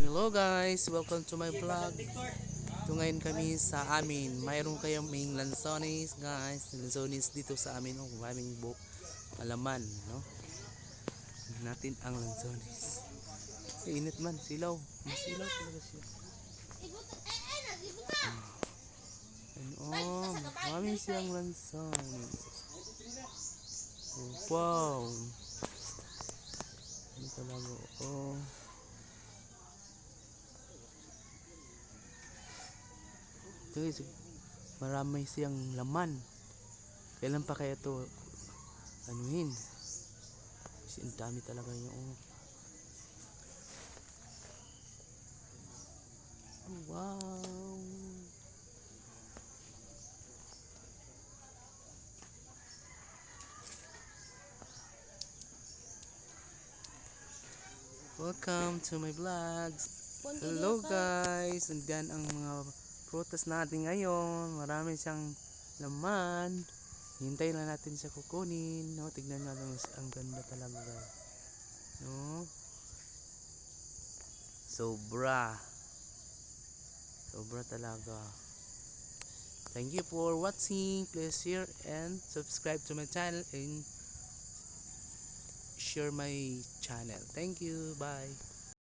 Hello guys, welcome to my vlog. Ito ngayon kami sa amin. Mayroon kayong lansones guys. Lansones dito sa amin. Oh, maraming malaman, no? Tingnan natin ang lansones. Init man, silaw. Masilaw talaga siya. Oh, maraming siyang lansones. Oh, wow. Ano talaga, oh. Guys, marami siyang laman. Kailan pa kaya to anuhin? Kasi ang dami talaga niya. Oh, wow. Welcome to my vlogs. Hello guys, andyan ang mga prutas natin ngayon. Marami siyang laman. Hintay lang natin siya kukunin, no? Tignan natin, ang ganda talaga guys, no? Sobra talaga. Thank you for watching. Please share and subscribe to my channel and share my channel. Thank you. Bye.